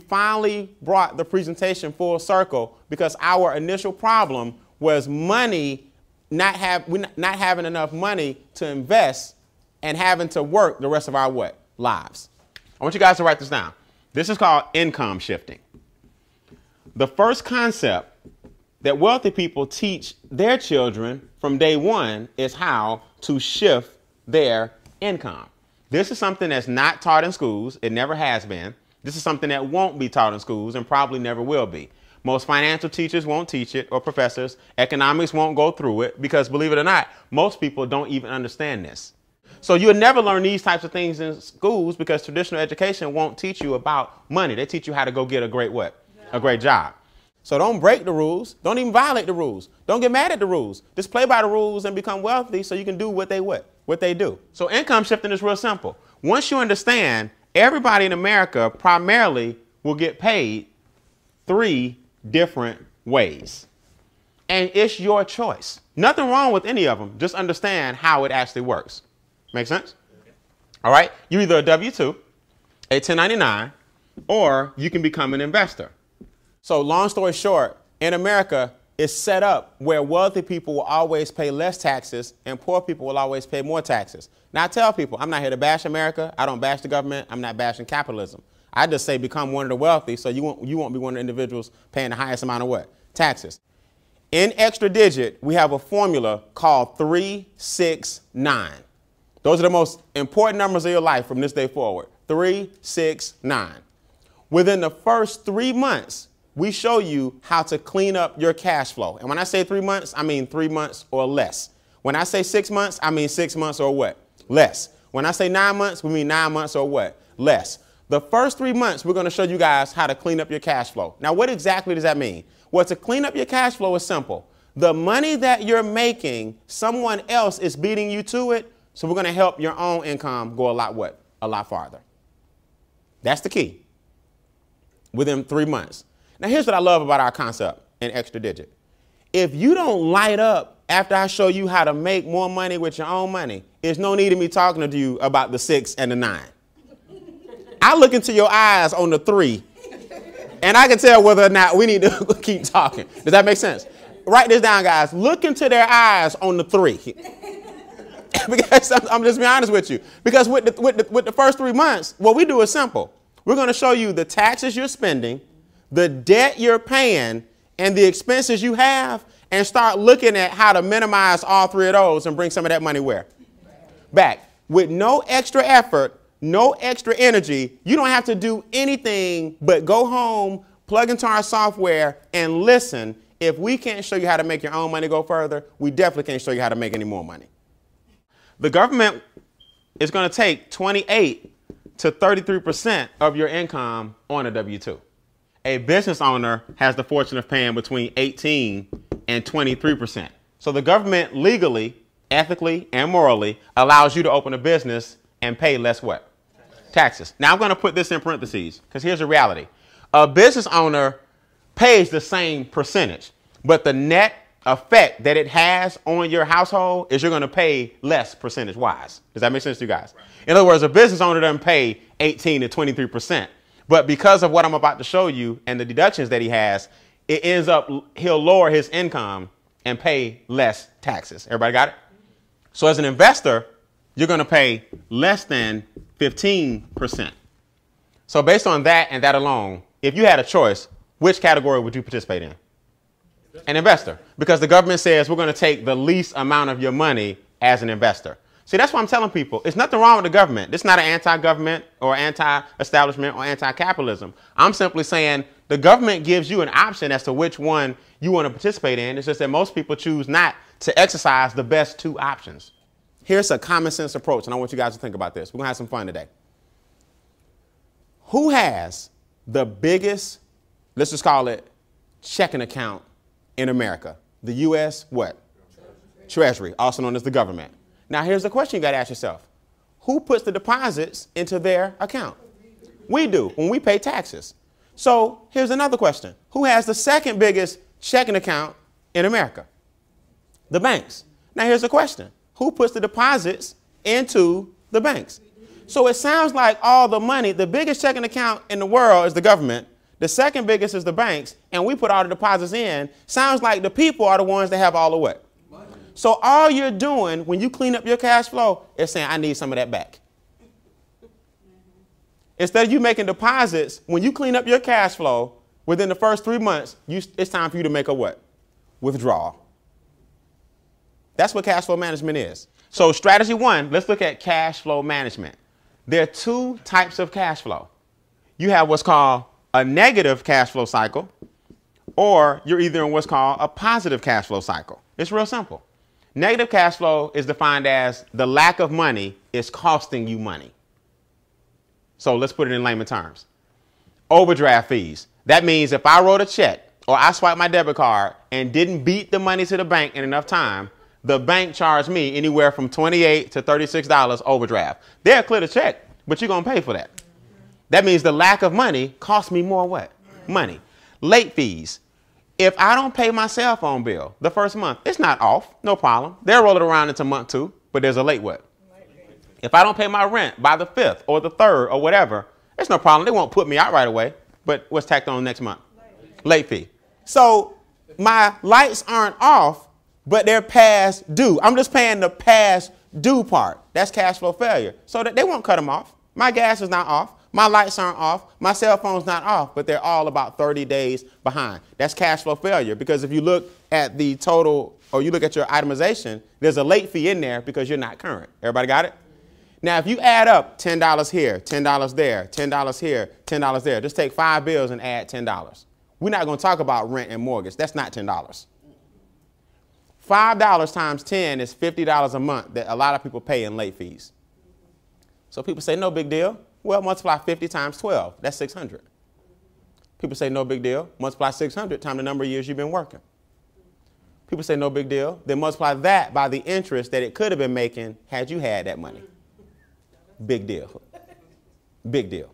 finally brought the presentation full circle because our initial problem was money, not having enough money to invest and having to work the rest of our what? Lives. I want you guys to write this down. This is called income shifting. The first concept that wealthy people teach their children from day one is how to shift their income. This is something that's not taught in schools. It never has been. This is something that won't be taught in schools and probably never will be. Most financial teachers won't teach it, or professors. Economics won't go through it because, believe it or not, most people don't even understand this. So you'll never learn these types of things in schools because traditional education won't teach you about money. They teach you how to go get a great what? A great job. So don't break the rules. Don't even violate the rules. Don't get mad at the rules. Just play by the rules and become wealthy so you can do what they do. So income shifting is real simple. Once you understand, everybody in America primarily will get paid 3 different ways. And it's your choice. Nothing wrong with any of them. Just understand how it actually works. Make sense? All right. You're either a W-2, a 1099, or you can become an investor. So long story short, in America, it's set up where wealthy people will always pay less taxes and poor people will always pay more taxes. Now, I tell people, I'm not here to bash America. I don't bash the government. I'm not bashing capitalism. I just say become one of the wealthy so you won't be one of the individuals paying the highest amount of what? Taxes. In extra digit, we have a formula called 369. Those are the most important numbers of your life from this day forward. 369. Within the first 3 months, we show you how to clean up your cash flow. And when I say 3 months, I mean 3 months or less. When I say 6 months, I mean 6 months or what? Less. When I say 9 months, we mean 9 months or what? Less. The first 3 months, we're going to show you guys how to clean up your cash flow. Now, what exactly does that mean? Well, to clean up your cash flow is simple. The money that you're making, someone else is beating you to it. So we're going to help your own income go a lot farther. That's the key. Within 3 months. Now, here's what I love about our concept in extra digit. If you don't light up after I show you how to make more money with your own money, there's no need of me talking to you about the 6 and the 9. I look into your eyes on the 3, and I can tell whether or not we need to keep talking. Does that make sense? Write this down, guys. Look into their eyes on the 3. Because I'm just being honest with you. Because with the first 3 months, what we do is simple. We're going to show you the taxes you're spending, the debt you're paying, and the expenses you have, and start looking at how to minimize all 3 of those and bring some of that money where? Back. With no extra effort, no extra energy, you don't have to do anything but go home, plug into our software, and listen. If we can't show you how to make your own money go further, we definitely can't show you how to make any more money. The government is going to take 28 to 33% of your income on a W-2. A business owner has the fortune of paying between 18 and 23%. So the government legally, ethically, and morally allows you to open a business and pay less what? Taxes. Now I'm going to put this in parentheses because here's the reality. A business owner pays the same percentage, but the net effect that it has on your household is you're going to pay less percentage-wise. Does that make sense to you guys? Right. In other words, a business owner doesn't pay 18 to 23%. But because of what I'm about to show you and the deductions that he has, it ends up he'll lower his income and pay less taxes. Everybody got it? So as an investor, you're going to pay less than 15%. So based on that and that alone, if you had a choice, which category would you participate in? An investor. Because the government says we're going to take the least amount of your money as an investor. See, that's why I'm telling people, there's nothing wrong with the government. This is not an anti-government or anti-establishment or anti-capitalism. I'm simply saying the government gives you an option as to which one you want to participate in. It's just that most people choose not to exercise the best 2 options. Here's a common sense approach, and I want you guys to think about this. We're going to have some fun today. Who has the biggest, let's just call it, checking account in America? The U.S. what? Treasury, also known as the government. Now, here's the question you got to ask yourself. Who puts the deposits into their account? We do, when we pay taxes. So here's another question. Who has the second biggest checking account in America? The banks. Now, here's the question. Who puts the deposits into the banks? So it sounds like all the money, the biggest checking account in the world is the government, The second biggest is the banks, and we put all the deposits in. Sounds like the people are the ones that have all the what? Money. So all you're doing when you clean up your cash flow is saying, I need some of that back. Instead of you making deposits, when you clean up your cash flow, within the first 3 months, it's time for you to make a what? Withdrawal. That's what cash flow management is. So strategy one, let's look at cash flow management. There are two types of cash flow. You have what's called a negative cash flow cycle, or you're either in what's called a positive cash flow cycle. It's real simple. Negative cash flow is defined as the lack of money is costing you money. So let's put it in layman terms. Overdraft fees. That means if I wrote a check or I swiped my debit card and didn't beat the money to the bank in enough time, the bank charged me anywhere from $28 to $36 overdraft. They'll clear the check, but you're going to pay for that. That means the lack of money costs me more what? Money. Late fees. If I don't pay my cell phone bill the first month, it's not off. No problem. They'll roll it around into month 2, but there's a late what? If I don't pay my rent by the 5th or the 3rd or whatever, it's no problem. They won't put me out right away. But what's tacked on next month? Late fee. So my lights aren't off, but they're past due. I'm just paying the past due part. That's cash flow failure. So that they won't cut them off. My gas is not off. My lights aren't off. My cell phone's not off, but they're all about 30 days behind. That's cash flow failure, because if you look at the total, or you look at your itemization, there's a late fee in there because you're not current. Everybody got it? Now, if you add up $10 here, $10 there, $10 here, $10 there, just take 5 bills and add $10. We're not going to talk about rent and mortgage. That's not $10. $5 times 10 is $50 a month that a lot of people pay in late fees. So people say, no big deal. Well, multiply 50 times 12. That's 600. People say, no big deal. Multiply 600 times the number of years you've been working. People say, no big deal. Then multiply that by the interest that it could have been making had you had that money. Big deal. Big deal.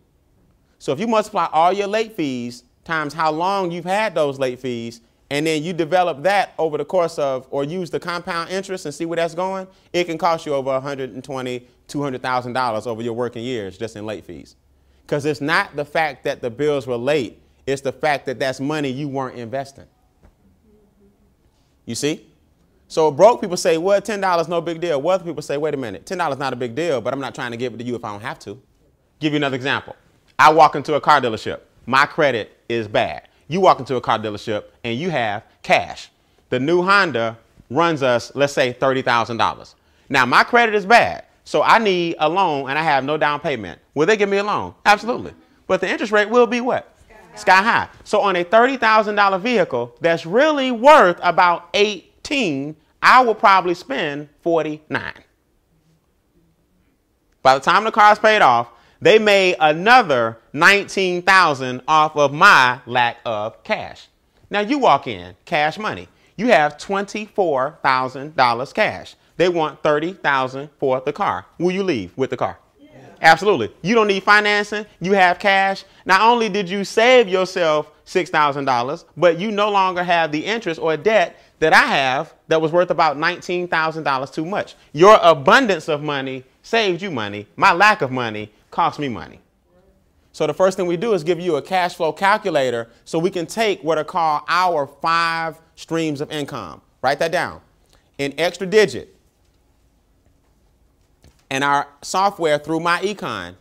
So if you multiply all your late fees times how long you've had those late fees, and then you develop that over the course of, or use the compound interest and see where that's going, it can cost you over $120,000, $200,000 over your working years just in late fees. Because it's not the fact that the bills were late. It's the fact that that's money you weren't investing. You see? So broke people say, well, $10, no big deal. Wealthy people say, wait a minute, $10 not a big deal, but I'm not trying to give it to you if I don't have to. Give you another example. I walk into a car dealership. My credit is bad. You walk into a car dealership and you have cash. The new Honda runs us, let's say, $30,000. Now, my credit is bad, so I need a loan and I have no down payment. Will they give me a loan? Absolutely. But the interest rate will be what? Sky high. So on a $30,000 vehicle that's really worth about 18, I will probably spend 49. By the time the car's paid off, they made another 19,000 off of my lack of cash. Now you walk in, cash money. You have $24,000 cash. They want $30,000 for the car. Will you leave with the car? Yeah. Absolutely. You don't need financing. You have cash. Not only did you save yourself $6,000, but you no longer have the interest or debt that I have that was worth about $19,000 too much. Your abundance of money saved you money. My lack of money cost me money. So the first thing we do is give you a cash flow calculator so we can take what are called our 5 streams of income. Write that down. In extra digit and our software through MyEcon,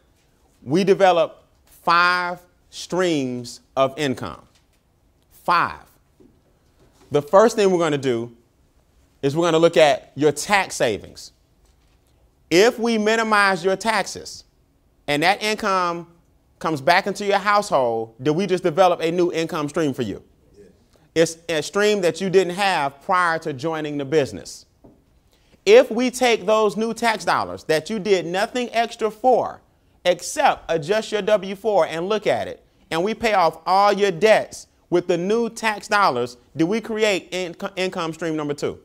we develop 5 streams of income. 5. The first thing we're going to do is we're going to look at your tax savings. If we minimize your taxes and that income comes back into your household, do we just develop a new income stream for you? Yes. It's a stream that you didn't have prior to joining the business. If we take those new tax dollars that you did nothing extra for except adjust your W-4 and look at it, and we pay off all your debts with the new tax dollars, do we create income stream number 2?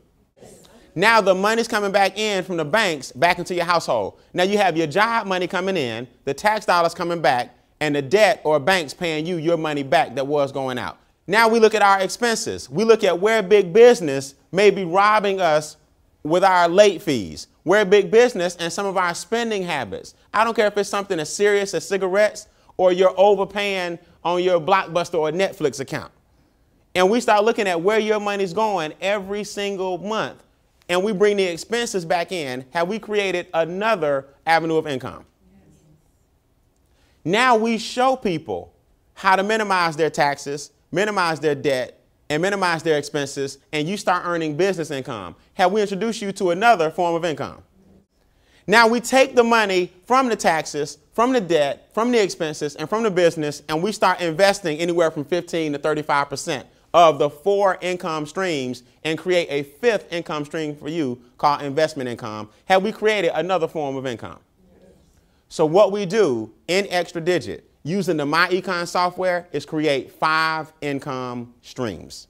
Now the money's coming back in from the banks back into your household. Now you have your job money coming in, the tax dollars coming back, and the debt or banks paying you your money back that was going out. Now we look at our expenses. We look at where big business may be robbing us with our late fees, where big business and some of our spending habits. I don't care if it's something as serious as cigarettes or you're overpaying on your Blockbuster or Netflix account. And we start looking at where your money's going every single month, and we bring the expenses back in, have we created another avenue of income? Yes. Now we show people how to minimize their taxes, minimize their debt, and minimize their expenses, and you start earning business income. Have we introduced you to another form of income? Now we take the money from the taxes, from the debt, from the expenses, and from the business, and we start investing anywhere from 15 to 35% of the 4 income streams and create a 5th income stream for you called investment income. Have we created another form of income? Yes. So what we do in Extra Digit using the MyEcon software is create 5 income streams: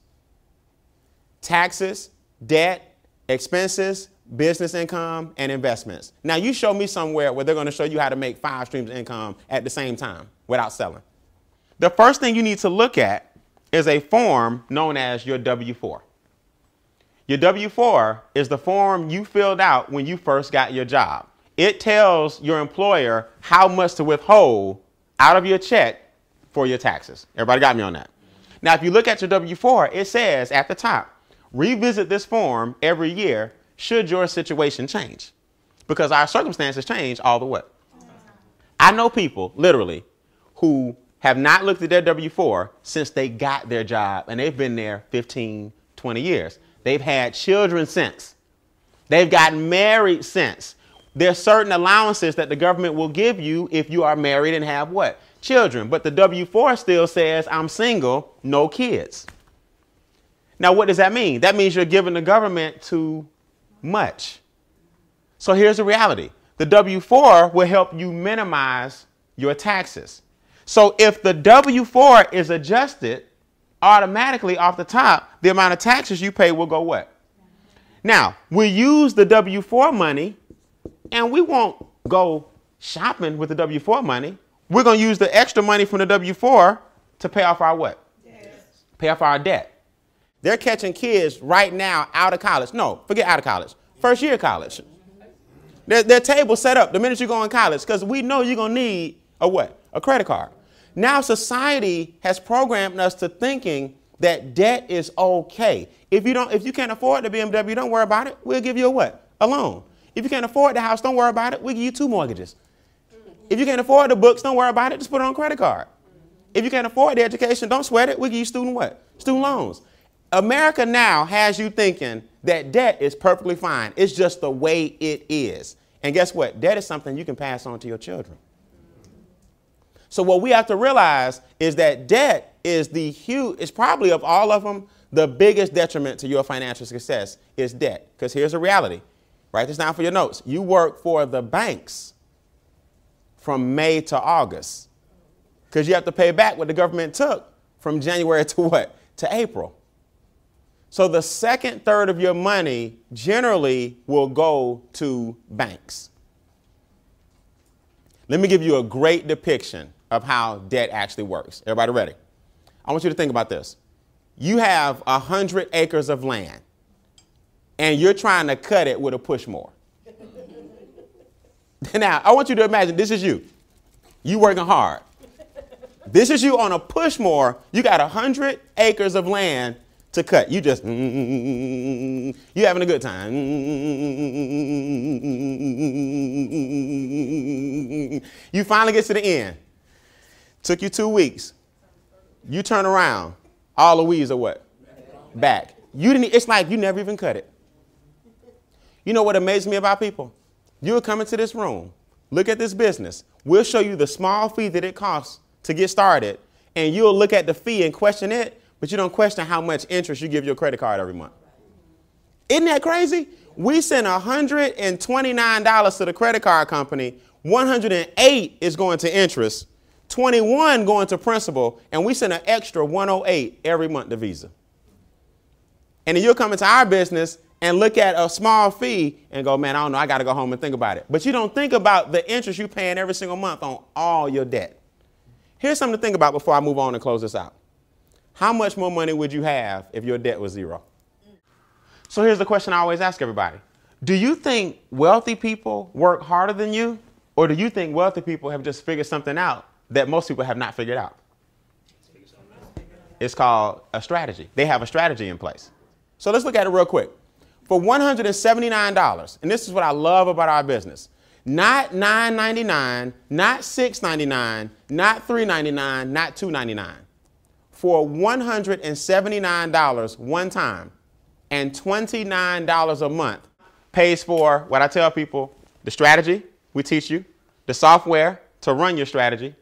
taxes, debt, expenses, business income, and investments. Now you show me somewhere where they're going to show you how to make 5 streams of income at the same time without selling. The first thing you need to look at is a form known as your W-4. Your W-4 is the form you filled out when you first got your job. It tells your employer how much to withhold out of your check for your taxes. Everybody got me on that? Now, if you look at your W-4, it says at the top, revisit this form every year should your situation change, because our circumstances change all the way. I know people, literally, who have not looked at their W-4 since they got their job, and they've been there 15, 20 years. They've had children since. They've gotten married since. There's certain allowances that the government will give you if you are married and have what? Children. But the W-4 still says, I'm single, no kids. Now, what does that mean? That means you're giving the government too much. So here's the reality. The W-4 will help you minimize your taxes. So if the W-4 is adjusted, automatically off the top, the amount of taxes you pay will go what? Now, we use the W-4 money, and we won't go shopping with the W-4 money. We're going to use the extra money from the W-4 to pay off our what? Yes. Pay off our debt. They're catching kids right now out of college. No, forget out of college. First year of college. Their table set up the minute you go in college, because we know you're going to need a what? A credit card. Now society has programmed us to thinking that debt is okay. If you can't afford the BMW, don't worry about it. We'll give you a what? A loan. If you can't afford the house, don't worry about it. We'll give you 2 mortgages. If you can't afford the books, don't worry about it. Just put it on a credit card. If you can't afford the education, don't sweat it. We'll give you student what? Student loans. America now has you thinking that debt is perfectly fine. It's just the way it is. And guess what? Debt is something you can pass on to your children. So what we have to realize is that debt is it's probably of all of them, the biggest detriment to your financial success is debt. Because here's the reality. Write this down for your notes. You work for the banks from May to August, because you have to pay back what the government took from January to what? To April. So the second third of your money generally will go to banks. Let me give you a great depiction of how debt actually works. Everybody ready? I want you to think about this. You have 100 acres of land, and you're trying to cut it with a push mower. Now, I want you to imagine this is you. You working hard. This is you on a push mower. You got 100 acres of land to cut. You just, you having a good time. You finally get to the end. Took you 2 weeks. You turn around. All the weeds are what? Back. It's like you never even cut it. You know what amazes me about people? You'll come into this room, look at this business. We'll show you the small fee that it costs to get started, and you'll look at the fee and question it, but you don't question how much interest you give your credit card every month. Isn't that crazy? We send $129 to the credit card company, 108 is going to interest, 21 going to principal, and we send an extra 108 every month to Visa. And then you'll come into our business and look at a small fee and go, man, I don't know, I got to go home and think about it. But you don't think about the interest you're paying every single month on all your debt. Here's something to think about before I move on and close this out. How much more money would you have if your debt was zero? So here's the question I always ask everybody. Do you think wealthy people work harder than you? Or do you think wealthy people have just figured something out that most people have not figured out? It's called a strategy. They have a strategy in place. So let's look at it real quick. For $179, and this is what I love about our business, not $9.99, not $6.99, not $3.99, not $2.99. For $179 one time and $29 a month pays for what I tell people, the strategy we teach you, the software to run your strategy,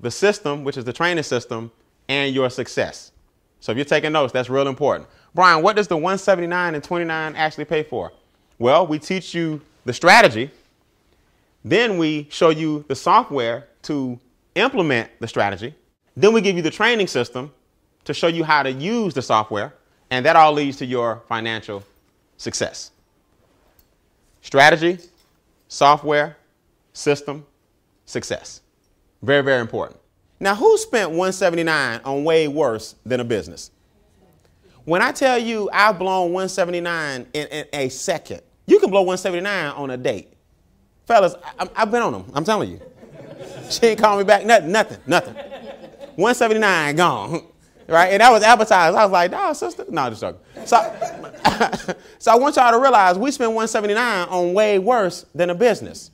the system, which is the training system, and your success. So if you're taking notes, that's real important. Brian, what does the $179 and $29 actually pay for? Well, we teach you the strategy. Then we show you the software to implement the strategy. Then we give you the training system to show you how to use the software. And that all leads to your financial success. Strategy, software, system, success. Very, very important. Now, who spent $179 on way worse than a business? When I tell you I've blown $179 in a second, you can blow $179 on a date. Fellas, I've been on them. I'm telling you. She ain't calling me back. Nothing. $179 gone. Right? And that was advertised. I was like, no, sister. No, just joking. So I want y'all to realize we spend $179 on way worse than a business.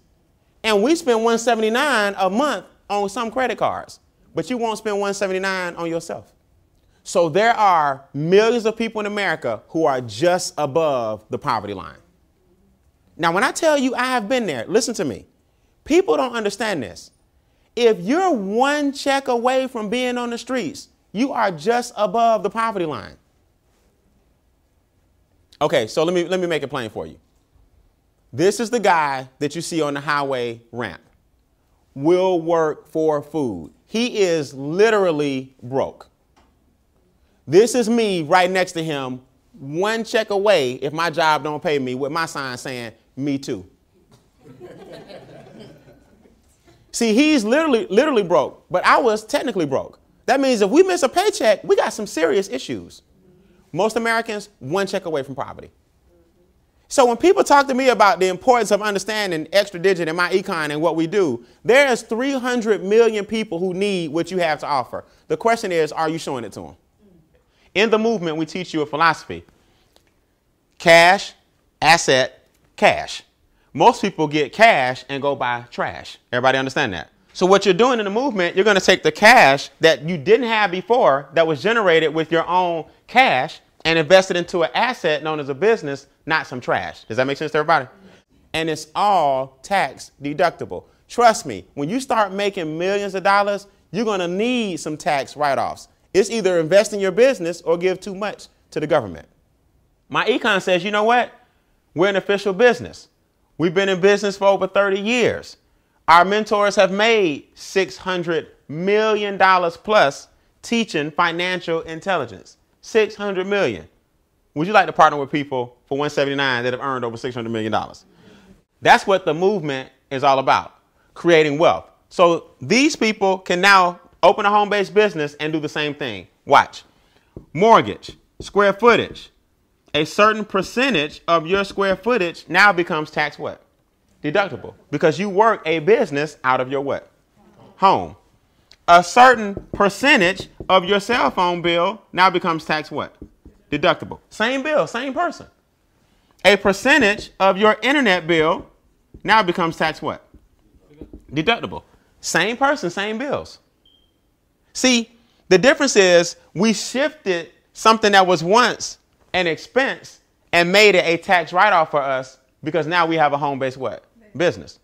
And we spend $179 a month on some credit cards. But you won't spend $179 on yourself. So there are millions of people in America who are just above the poverty line. Now, when I tell you I have been there, listen to me. People don't understand this. If you're one check away from being on the streets, you are just above the poverty line. Okay, so let me make it plain for you. This is the guy that you see on the highway ramp. Will work for food. He is literally broke. This is me right next to him, one check away if my job don't pay me, with my sign saying, me too. See, he's literally broke, but I was technically broke. That means if we miss a paycheck, we got some serious issues. Most Americans, one check away from poverty. So when people talk to me about the importance of understanding extra digit in my econ and what we do, there's 300 million people who need what you have to offer. The question is, are you showing it to them? In the movement, we teach you a philosophy. Cash, asset, cash. Most people get cash and go buy trash. Everybody understand that? So what you're doing in the movement, you're going to take the cash that you didn't have before that was generated with your own cash and invest it into an asset known as a business, not some trash. Does that make sense to everybody? And it's all tax deductible. Trust me, when you start making millions of dollars, you're going to need some tax write-offs. It's either invest in your business or give too much to the government. My econ says, you know what? We're an official business. We've been in business for over 30 years. Our mentors have made $600 million plus teaching financial intelligence. $600 million. Would you like to partner with people for $179 that have earned over $600 million? That's what the movement is all about, creating wealth. So these people can now open a home-based business and do the same thing. Watch. Mortgage, square footage. A certain percentage of your square footage now becomes tax what? Deductible. Because you work a business out of your what? Home. A certain percentage of your cell phone bill now becomes tax what? Deductible. Same bill, same person. A percentage of your internet bill now becomes tax what? Deductible. Same person, same bills. See, the difference is we shifted something that was once an expense and made it a tax write-off for us because now we have a home-based what? Business.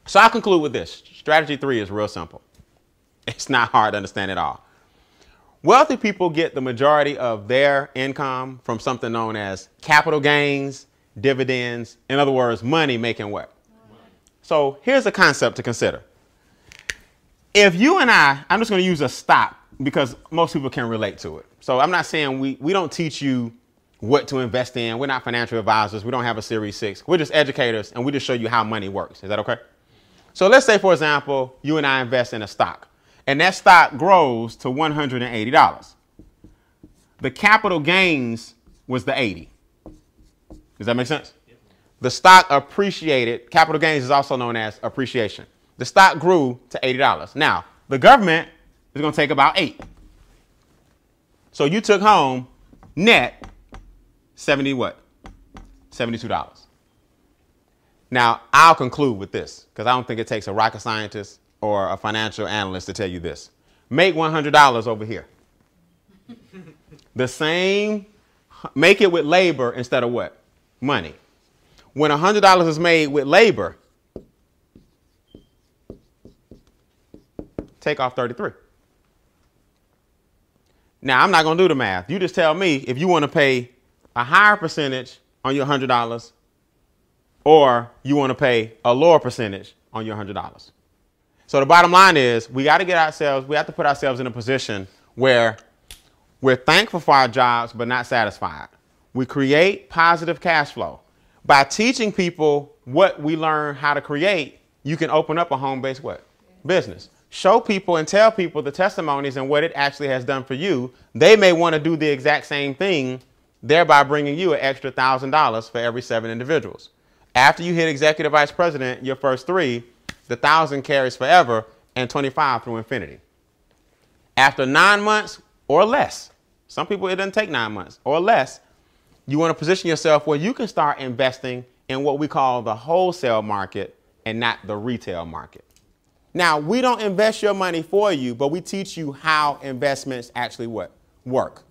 So I'll conclude with this. Strategy 3 is real simple. It's not hard to understand at all. Wealthy people get the majority of their income from something known as capital gains, dividends. In other words, money making what? So here's a concept to consider. If you and I'm just going to use a stock because most people can relate to it. So I'm not saying we don't teach you what to invest in. We're not financial advisors. We don't have a Series 6. We're just educators, and we just show you how money works. Is that okay? So let's say, for example, you and I invest in a stock, and that stock grows to $180. The capital gains was the 80. Does that make sense? The stock appreciated. Capital gains is also known as appreciation. The stock grew to $80. Now, the government is going to take about 8. So you took home net 70 what? $72. Now, I'll conclude with this because I don't think it takes a rocket scientist or a financial analyst to tell you this. Make $100 over here. The same, make it with labor instead of what? Money. When $100 is made with labor, take off 33. Now, I'm not going to do the math. You just tell me if you want to pay a higher percentage on your $100 or you want to pay a lower percentage on your $100. So the bottom line is we have to put ourselves in a position where we're thankful for our jobs but not satisfied. We create positive cash flow. By teaching people what we learn how to create, you can open up a home-based what? Business. Show people and tell people the testimonies and what it actually has done for you. They may want to do the exact same thing, thereby bringing you an extra $1,000 for every 7 individuals. After you hit executive vice president, your first 3, the 1,000 carries forever and 25 through infinity. After 9 months or less, some people it doesn't take 9 months or less, you want to position yourself where you can start investing in what we call the wholesale market and not the retail market. Now, we don't invest your money for you, but we teach you how investments actually work.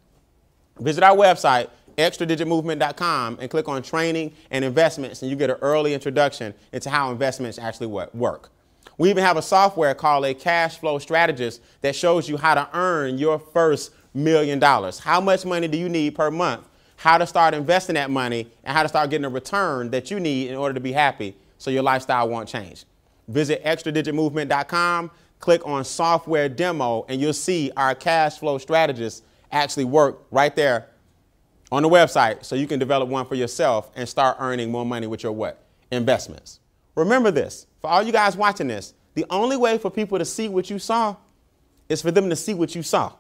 Visit our website, extradigitmovement.com, and click on training and investments, and you get an early introduction into how investments actually work. We even have a software called a cash flow strategist that shows you how to earn your first $1 million. How much money do you need per month? How to start investing that money and how to start getting a return that you need in order to be happy so your lifestyle won't change. Visit extradigitmovement.com, click on software demo, and you'll see our cash flow strategists actually work right there on the website so you can develop one for yourself and start earning more money with your what? Investments. Remember this, for all you guys watching this, the only way for people to see what you saw is for them to see what you saw.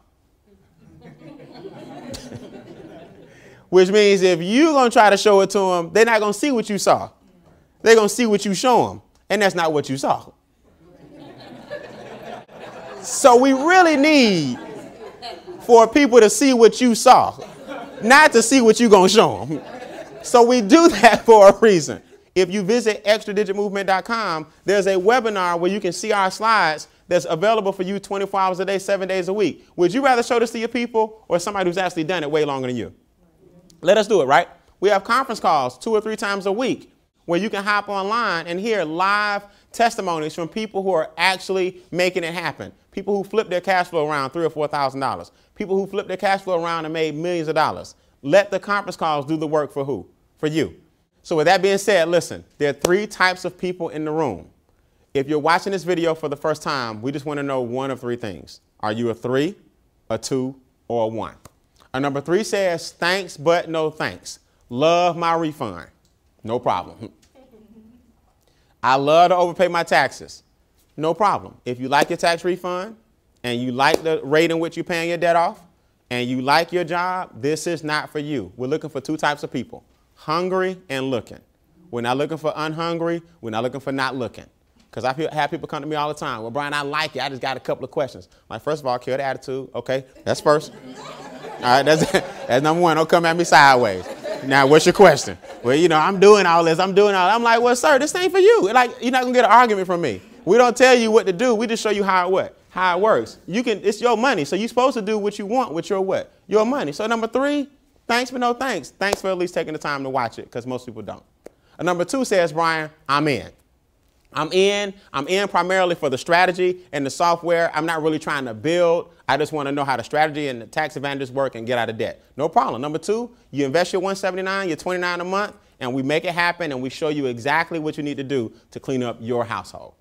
Which means if you're going to try to show it to them, they're not going to see what you saw. They're going to see what you show them. And that's not what you saw. So we really need for people to see what you saw, not to see what you're going to show them. So we do that for a reason. If you visit extradigitmovement.com, there's a webinar where you can see our slides that's available for you 24 hours a day, 7 days a week. Would you rather show this to your people or somebody who's actually done it way longer than you? Let us do it, right? We have conference calls 2 or 3 times a week where you can hop online and hear live testimonies from people who are actually making it happen. People who flipped their cash flow around $3,000 or $4,000. People who flipped their cash flow around and made millions of dollars. Let the conference calls do the work for who? For you. So with that being said, listen, there are 3 types of people in the room. If you're watching this video for the first time, we just want to know one of 3 things. Are you a 3, a 2, or a 1? A number 3 says, thanks, but no thanks. Love my refund. No problem. I love to overpay my taxes. No problem. If you like your tax refund and you like the rate in which you're paying your debt off and you like your job, this is not for you. We're looking for 2 types of people, hungry and looking. We're not looking for unhungry. We're not looking for not looking. Because I have people come to me all the time. Well, Brian, I like it. I just got a couple of questions. Like, first of all, kill the attitude. Okay, that's first. All right, that's number 1. Don't come at me sideways. Now, what's your question? Well, you know, I'm doing all this. I'm doing all that. I'm like, well, sir, this ain't for you. Like, you're not going to get an argument from me. We don't tell you what to do. We just show you how it works. It's your money. So you're supposed to do what you want with your what? Your money. So number 3, thanks but no thanks. Thanks for at least taking the time to watch it because most people don't. Number 2 says, Brian, I'm in. I'm in primarily for the strategy and the software. I'm not really trying to build. I just want to know how the strategy and the tax advantages work and get out of debt. No problem. Number 2, you invest your $179, your $29 a month, and we make it happen and we show you exactly what you need to do to clean up your household.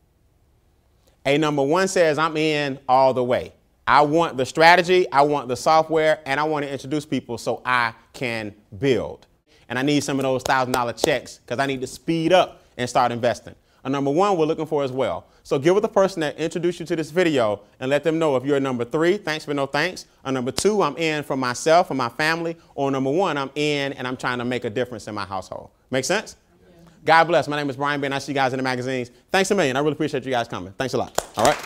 A number 1 says, I'm in all the way. I want the strategy, I want the software, and I want to introduce people so I can build. And I need some of those $1,000 checks because I need to speed up and start investing. A number 1 we're looking for as well. So get with the person that introduced you to this video and let them know if you're a number 3, thanks but no thanks. A number 2, I'm in for myself and my family. Or number 1, I'm in and I'm trying to make a difference in my household. Make sense? Yeah. God bless. My name is Brian Ben. I see you guys in the magazines. Thanks a million. I really appreciate you guys coming. Thanks a lot. All right.